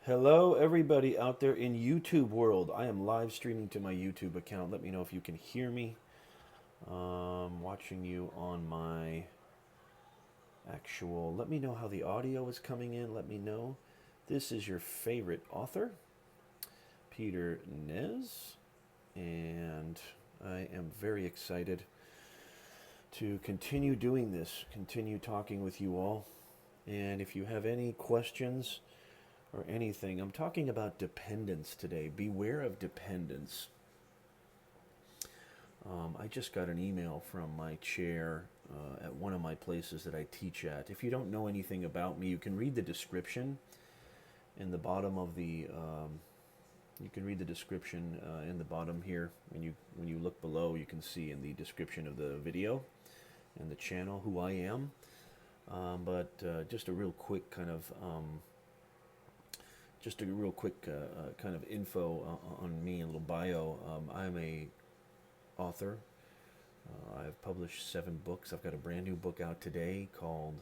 Hello, everybody out there in YouTube world. I am live streaming to my YouTube account. Let me know if you can hear me. Watching you on my actual. Let me know how the audio is coming in. Let me know. This is your favorite author, Peter Nez, and I am very excited to continue doing this, continue talking with you all. And if you have any questions, or anything. I'm talking about dependence today. Beware of dependence. I just got an email from my chair at one of my places that I teach at. If you don't know anything about me, you can read the description in the bottom of the. You can read the description in the bottom here. When you look below, you can see in the description of the video and the channel who I am. But just a real quick kind of. Just a real quick kind of info on me, a little bio. I'm a author. I've published 7 books. I've got a brand new book out today called,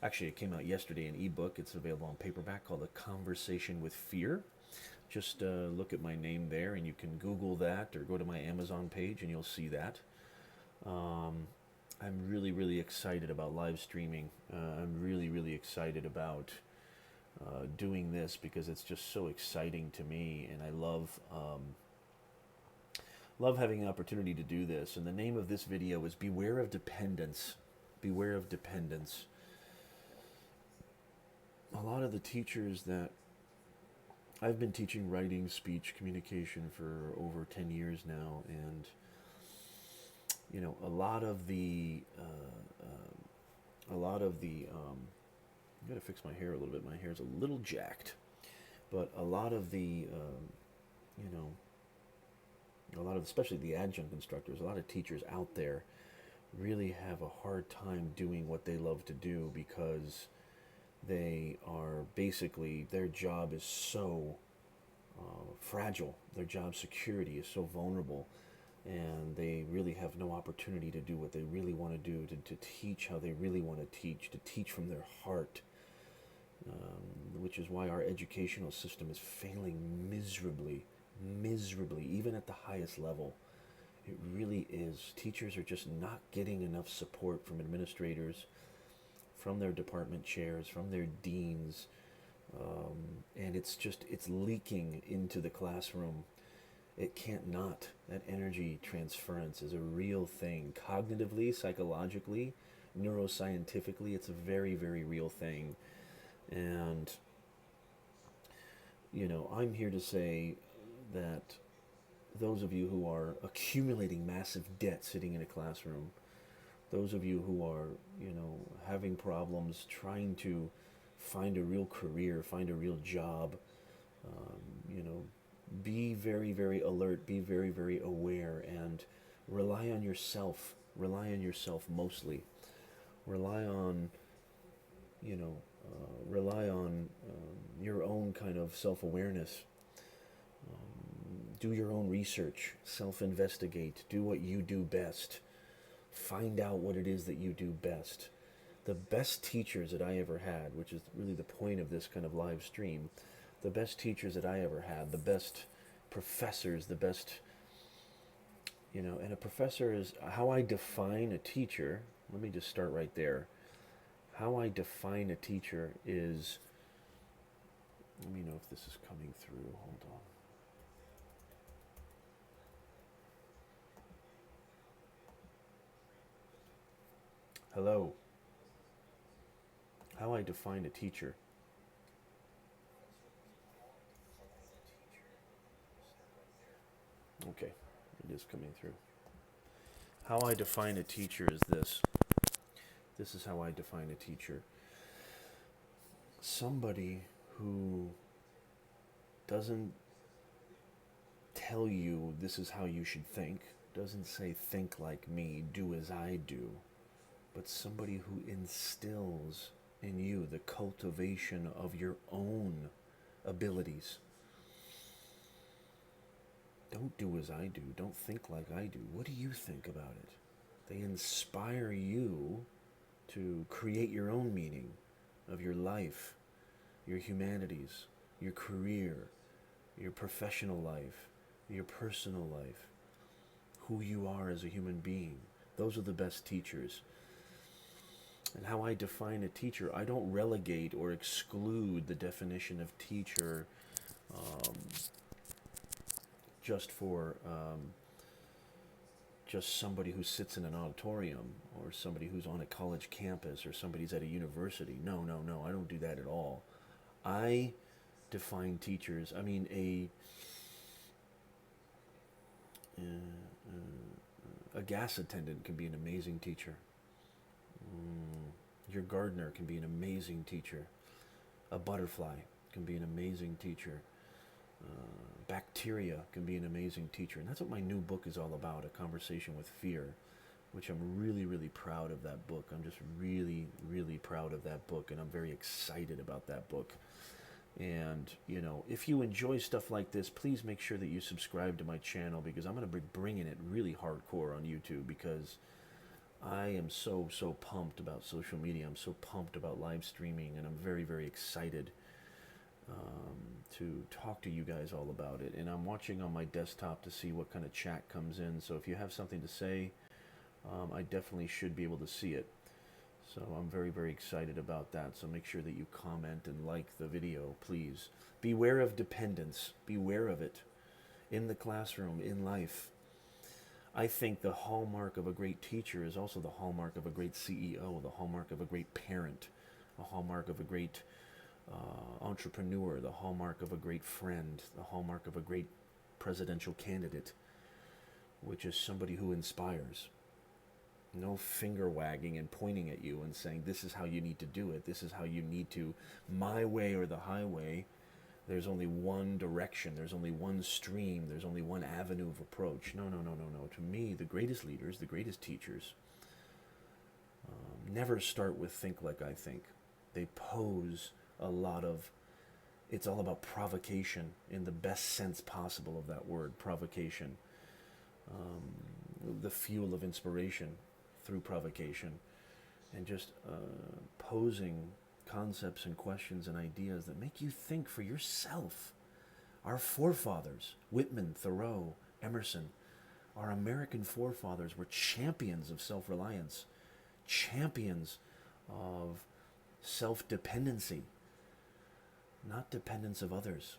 actually it came out yesterday in ebook. It's available on paperback, called A Conversation with Fear. Just look at my name there and you can Google that or go to my Amazon page and you'll see that. I'm really, really excited about live streaming. I'm really, really excited about doing this because it's just so exciting to me, and I love having an opportunity to do this. And the name of this video is Beware of Dependence. Beware of Dependence. A lot of the teachers that I've been teaching writing, speech, communication for over 10 years now, and a lot of the I gotta fix my hair a little bit. My hair's a little jacked, but a lot of the, especially the adjunct instructors, a lot of teachers out there really have a hard time doing what they love to do because they are basically, their job is so fragile. Their job security is so vulnerable, and they really have no opportunity to do what they really want to do, to teach how they really want to teach from their heart. Which is why our educational system is failing miserably, even at the highest level. It really is. Teachers are just not getting enough support from administrators, from their department chairs, from their deans, and it's leaking into the classroom. It can't not. That energy transference is a real thing. Cognitively, psychologically, neuroscientifically, it's a very, very real thing. And, I'm here to say that those of you who are accumulating massive debt sitting in a classroom, those of you who are, having problems trying to find a real career, find a real job, be very, very alert, be very, very aware, and rely on yourself. Rely on yourself mostly. Rely on, your own kind of self-awareness. Do your own research, self-investigate, do what you do best. Find out what it is that you do best. The best teachers that I ever had, which is really the point of this kind of live stream, the best teachers that I ever had, the best professors, the best, and a professor is how I define a teacher. Let me just start right there. How I define a teacher is, let me know if this is coming through. Hold on. Hello. How I define a teacher. Okay, it is coming through. How I define a teacher is this. This is how I define a teacher. Somebody who doesn't tell you this is how you should think, doesn't say think like me, do as I do, but somebody who instills in you the cultivation of your own abilities. Don't do as I do. Don't think like I do. What do you think about it? They inspire you to create your own meaning of your life, your humanities, your career, your professional life, your personal life, who you are as a human being. Those are the best teachers. And how I define a teacher, I don't relegate or exclude the definition of teacher um, just for just somebody who sits in an auditorium or somebody who's on a college campus or somebody's at a university. No, no, no, I don't do that at all. I define teachers, I mean, a gas attendant can be an amazing teacher. Your gardener can be an amazing teacher. A butterfly can be an amazing teacher. Bacteria can be an amazing teacher. And that's what my new book is all about, A Conversation with Fear, which I'm really, really proud of that book. I'm just really, really proud of that book, and I'm very excited about that book. And, you know, if you enjoy stuff like this, please make sure that you subscribe to my channel, because I'm going to be bringing it really hardcore on YouTube, because I am so, so pumped about social media. I'm so pumped about live streaming, and I'm very, very excited to talk to you guys all about it. And I'm watching on my desktop to see what kind of chat comes in. So if you have something to say, I definitely should be able to see it. So I'm very, very excited about that. So make sure that you comment and like the video, please. Beware of dependence. Beware of it in the classroom, in life. I think the hallmark of a great teacher is also the hallmark of a great CEO, the hallmark of a great parent, a hallmark of a great entrepreneur, the hallmark of a great friend, the hallmark of a great presidential candidate, which is somebody who inspires. No finger wagging and pointing at you and saying, this is how you need to do it, this is how you need to, my way or the highway. There's only one direction, there's only one stream, there's only one avenue of approach. No, no, no, no, no. To me, the greatest leaders, the greatest teachers, never start with think like I think. They pose a lot of, it's all about provocation in the best sense possible of that word, provocation. The fuel of inspiration through provocation, and just posing concepts and questions and ideas that make you think for yourself. Our forefathers, Whitman, Thoreau, Emerson, our American forefathers were champions of self-reliance, champions of self-dependency, not dependence of others,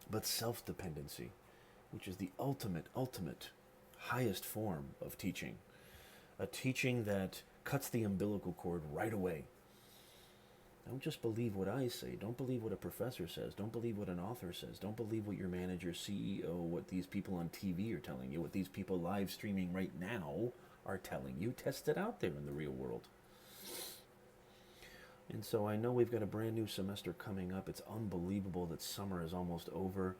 but self-dependency, which is the ultimate, highest form of teaching. A teaching that cuts the umbilical cord right away. Don't just believe what I say. Don't believe what a professor says. Don't believe what an author says. Don't believe what your manager, CEO, what these people on TV are telling you, what these people live streaming right now are telling you. Test it out there in the real world. And so I know we've got a brand new semester coming up. It's unbelievable that summer is almost over.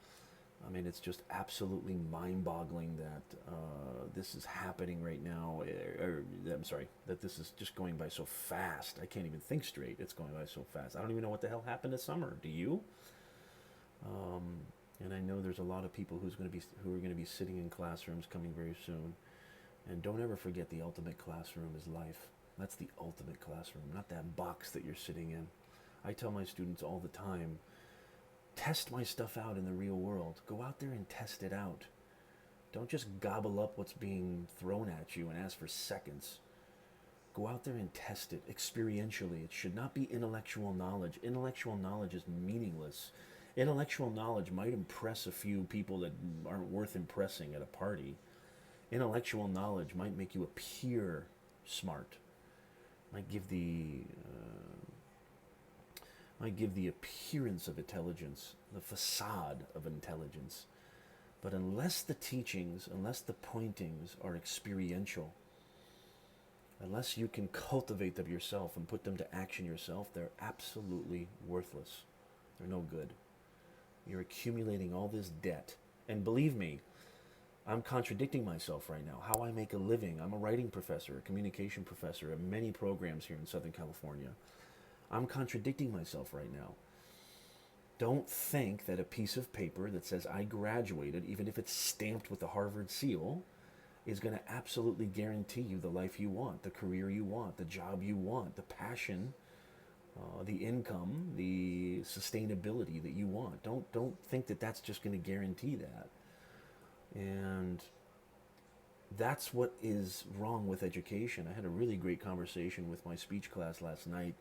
I mean, it's just absolutely mind-boggling that this is happening right now. I'm sorry, that this is just going by so fast. I can't even think straight. It's going by so fast. I don't even know what the hell happened this summer. Do you? And I know there's a lot of people who are going to be sitting in classrooms coming very soon. And don't ever forget, the ultimate classroom is life. That's the ultimate classroom, not that box that you're sitting in. I tell my students all the time, test my stuff out in the real world. Go out there and test it out. Don't just gobble up what's being thrown at you and ask for seconds. Go out there and test it experientially. It should not be intellectual knowledge. Intellectual knowledge is meaningless. Intellectual knowledge might impress a few people that aren't worth impressing at a party. Intellectual knowledge might make you appear smart. Might give the appearance of intelligence, the facade of intelligence. But unless the teachings, unless the pointings are experiential, unless you can cultivate them yourself and put them to action yourself, they're absolutely worthless. They're no good. You're accumulating all this debt. And believe me, I'm contradicting myself right now. How I make a living. I'm a writing professor, a communication professor at many programs here in Southern California. I'm contradicting myself right now. Don't think that a piece of paper that says I graduated, even if it's stamped with the Harvard seal, is going to absolutely guarantee you the life you want, the career you want, the job you want, the passion the income, the sustainability that you want. Don't think that that's just going to guarantee that. And that's what is wrong with education. I had a really great conversation with my speech class last night.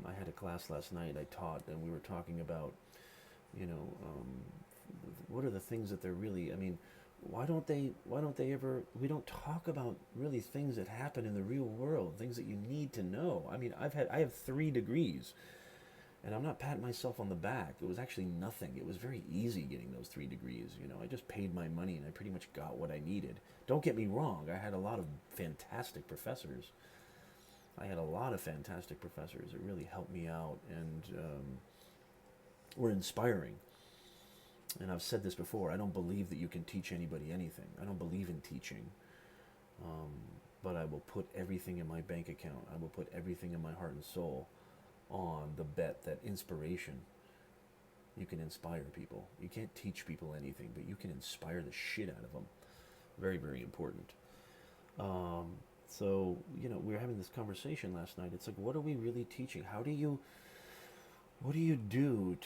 I had a class last night I taught, and we were talking about, you know, what are the things that they're really. I mean, why don't they ever? We don't talk about really things that happen in the real world, things that you need to know. I mean, I have 3 degrees, and I'm not patting myself on the back. It was actually nothing. It was very easy getting those 3 degrees. You know, I just paid my money and I pretty much got what I needed. Don't get me wrong. I had a lot of fantastic professors. I had a lot of fantastic professors that really helped me out and were inspiring. And I've said this before. I don't believe that you can teach anybody anything. I don't believe in teaching. Um, but I will put everything in my bank account. I will put everything in my heart and soul on the bet that inspiration, you can inspire people. You can't teach people anything, but you can inspire the shit out of them. Very, very important. Um, so, we were having this conversation last night. It's like, what are we really teaching? What do you do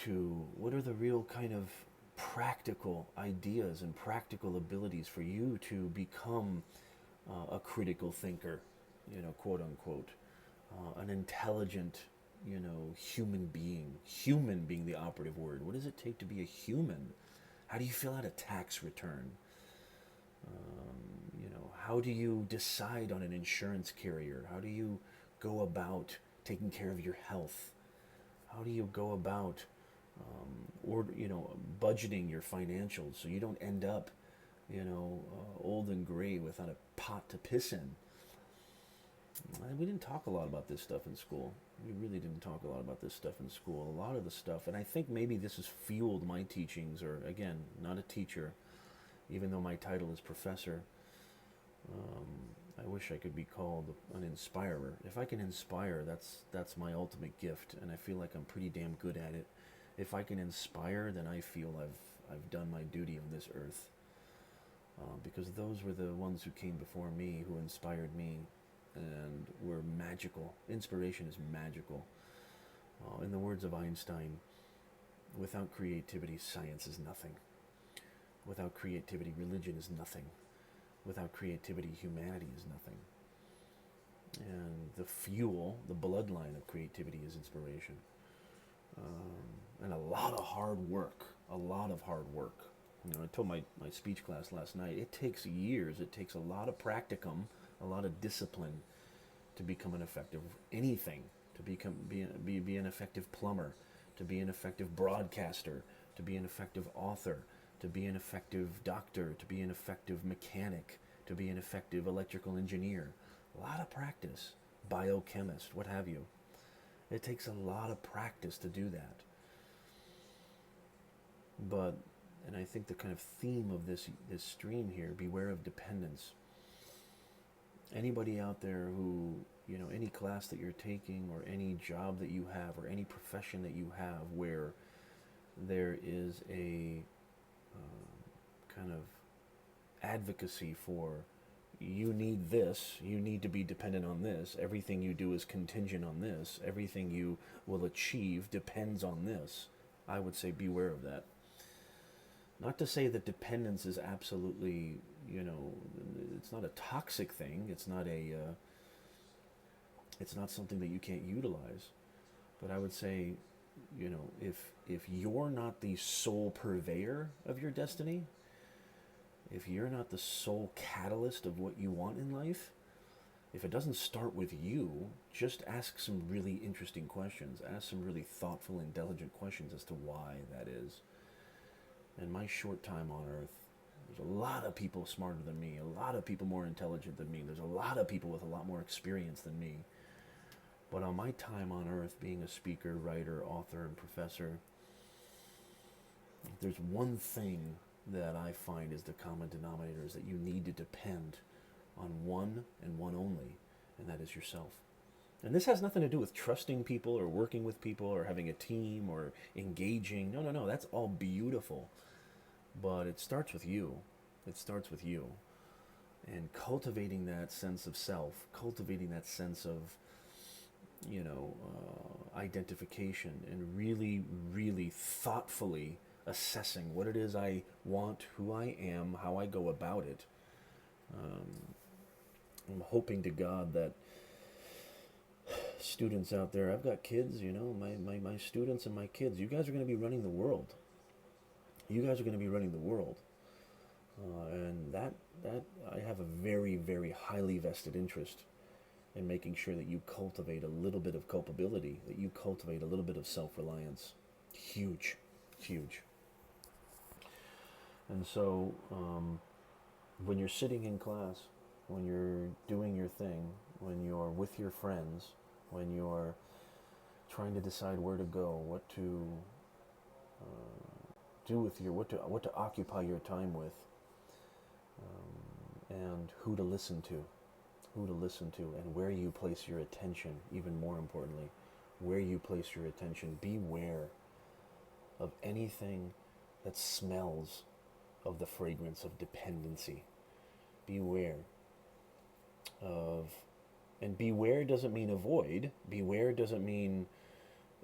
what are the real kind of practical ideas and practical abilities for you to become a critical thinker, quote unquote, an intelligent, human being the operative word. What does it take to be a human? How do you fill out a tax return? How do you decide on an insurance carrier? How do you go about taking care of your health? How do you go about budgeting your financials so you don't end up, old and gray without a pot to piss in? We didn't talk a lot about this stuff in school. We really didn't talk a lot about this stuff in school. A lot of the stuff, and I think maybe this has fueled my teachings, or again, not a teacher, even though my title is professor. I wish I could be called an inspirer. If I can inspire, that's my ultimate gift, and I feel like I'm pretty damn good at it. If I can inspire, then I feel I've done my duty on this earth, because those were the ones who came before me, who inspired me, and were magical. Inspiration is magical. In the words of Einstein, without creativity, science is nothing. Without creativity, religion is nothing. Without creativity, humanity is nothing. And the fuel, the bloodline of creativity is inspiration. And a lot of hard work. A lot of hard work. I told my speech class last night, it takes years. It takes a lot of practicum, a lot of discipline to become an effective anything, to be an effective plumber, to be an effective broadcaster, to be an effective author, to be an effective doctor, to be an effective mechanic, to be an effective electrical engineer. A lot of practice, biochemist, what have you. It takes a lot of practice to do that. And I think the kind of theme of this stream here, beware of dependence. Anybody out there who, any class that you're taking, or any job that you have, or any profession that you have where there is a kind of advocacy for, you need this, you need to be dependent on this, everything you do is contingent on this, everything you will achieve depends on this, I would say beware of that. Not to say that dependence is absolutely, it's not a toxic thing, it's not something that you can't utilize, but I would say, if you're not the sole purveyor of your destiny, if you're not the sole catalyst of what you want in life, if it doesn't start with you, just ask some really interesting questions. Ask some really thoughtful, intelligent questions as to why that is. In my short time on Earth, there's a lot of people smarter than me, a lot of people more intelligent than me, there's a lot of people with a lot more experience than me. But on my time on Earth, being a speaker, writer, author, and professor, there's one thing that I find is the common denominator, is that you need to depend on one and one only, and that is yourself. And this has nothing to do with trusting people or working with people or having a team or engaging. No, that's all beautiful. But it starts with you. It starts with you. And cultivating that sense of self, cultivating that sense of identification, and really, really thoughtfully assessing what it is I want, who I am, how I go about it. I'm hoping to God that students out there, I've got kids, my students and my kids, you guys are going to be running the world. You guys are going to be running the world. And that I have a very, very highly vested interest in making sure that you cultivate a little bit of culpability, that you cultivate a little bit of self-reliance. Huge, huge. And so when you're sitting in class, when you're doing your thing, when you're with your friends, when you're trying to decide where to go, what to do with what to occupy your time with, and who to listen to, and where you place your attention, even more importantly, where you place your attention. Beware of anything that smells of the fragrance of dependency. Beware of, and beware doesn't mean avoid. Beware doesn't mean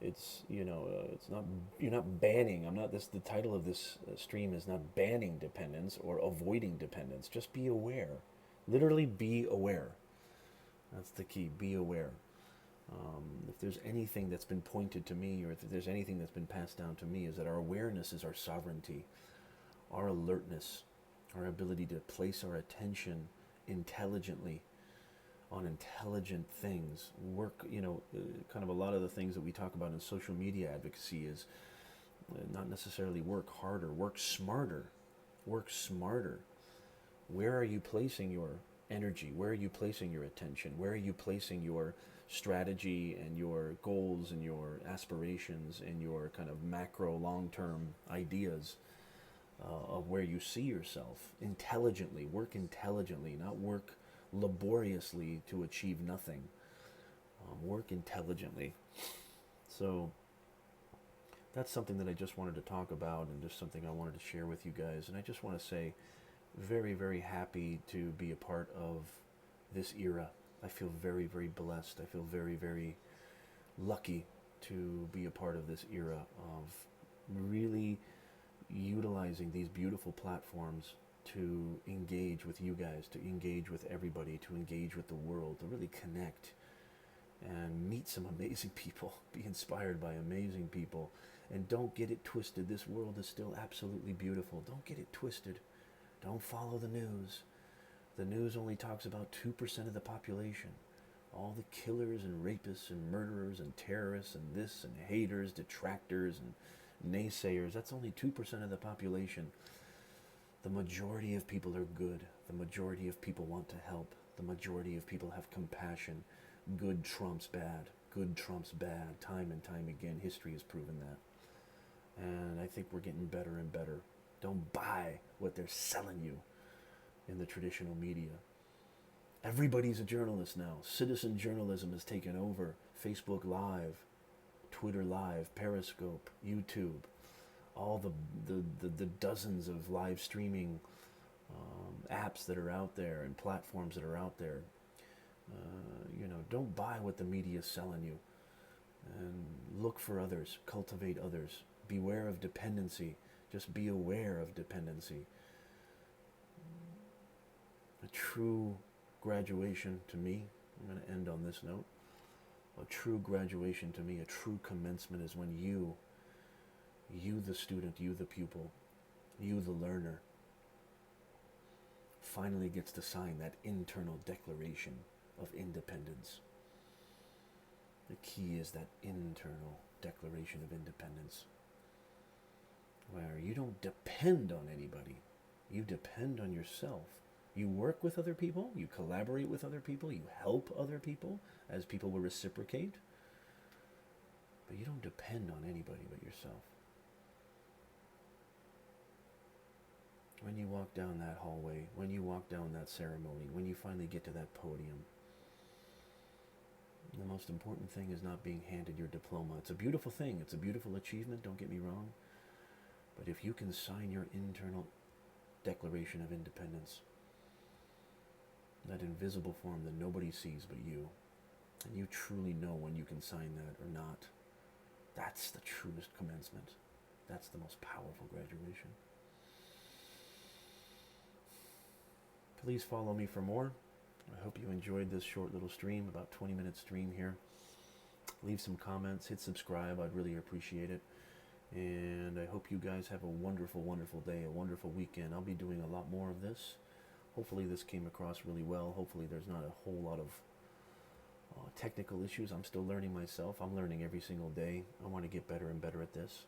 it's it's not, you're not banning. I'm not this the title of this stream is not banning dependence or avoiding dependence. Just be aware. Literally be aware. That's the key. Be aware. If there's anything that's been pointed to me, or if there's anything that's been passed down to me, is that our awareness is our sovereignty, our alertness, our ability to place our attention intelligently on intelligent things. Work, kind of a lot of the things that we talk about in social media advocacy is not necessarily work harder, work smarter. Work smarter. Where are you placing your energy? Where are you placing your attention? Where are you placing your strategy and your goals and your aspirations and your kind of macro long-term ideas of where you see yourself? Intelligently. Work intelligently, not work laboriously to achieve nothing. Work intelligently. So that's something that I just wanted to talk about, and just something I wanted to share with you guys. And I just want to say, very, very happy to be a part of this era. I feel very, very blessed. I feel very, very lucky to be a part of this era of really utilizing these beautiful platforms to engage with you guys, to engage with everybody, to engage with the world, to really connect and meet some amazing people, be inspired by amazing people. And don't get it twisted. This world is still absolutely beautiful. Don't get it twisted. Don't follow the news. The news only talks about 2% of the population. All the killers and rapists and murderers and terrorists and this and haters, detractors and naysayers, that's only 2% of the population. The majority of people are good. The majority of people want to help. The majority of people have compassion. Good trumps bad. Good trumps bad. Time and time again, history has proven that. And I think we're getting better and better. Don't buy what they're selling you in the traditional media. Everybody's a journalist now. Citizen journalism has taken over. Facebook Live, Twitter Live, Periscope, YouTube, all the dozens of live streaming apps that are out there and platforms that are out there. Don't buy what the media is selling you. And look for others. Cultivate others. Beware of dependency. Just be aware of dependency. A true graduation to me, I'm going to end on this note, a true graduation to me, a true commencement is when you the student, you the pupil, you the learner, finally gets to sign that internal declaration of independence. The key is that internal declaration of independence, where you don't depend on anybody. You depend on yourself. You work with other people, you collaborate with other people, you help other people as people will reciprocate, but you don't depend on anybody but yourself. When you walk down that hallway, when you walk down that ceremony, when you finally get to that podium, the most important thing is not being handed your diploma. It's a beautiful thing. It's a beautiful achievement, don't get me wrong. But if you can sign your internal declaration of independence, that invisible form that nobody sees but you, and you truly know when you can sign that or not. That's the truest commencement. That's the most powerful graduation. Please follow me for more. I hope you enjoyed this short little stream, about 20-minute stream here. Leave some comments, hit subscribe, I'd really appreciate it. And I hope you guys have a wonderful, wonderful day, a wonderful weekend. I'll be doing a lot more of this. Hopefully this came across really well. Hopefully there's not a whole lot of technical issues. I'm still learning myself. I'm learning every single day. I want to get better and better at this.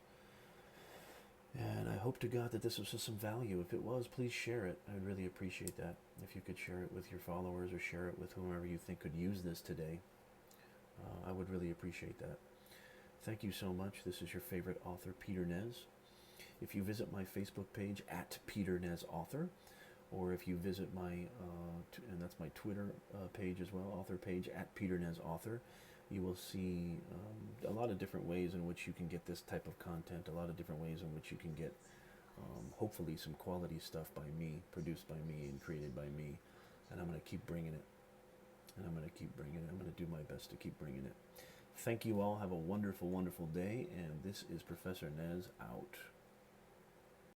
And I hope to God that this was of some value. If it was, please share it. I'd really appreciate that. If you could share it with your followers or share it with whomever you think could use this today, I would really appreciate that. Thank you so much. This is your favorite author, Peter Nez. If you visit my Facebook page, @PeterNezAuthor, or if you visit my, and that's my Twitter page as well, author page, @PeterNezAuthor, you will see a lot of different ways in which you can get this type of content, a lot of different ways in which you can get, hopefully, some quality stuff by me, produced by me, and created by me. And I'm going to keep bringing it. And I'm going to keep bringing it. I'm going to do my best to keep bringing it. Thank you all. Have a wonderful, wonderful day. And this is Professor Nez out.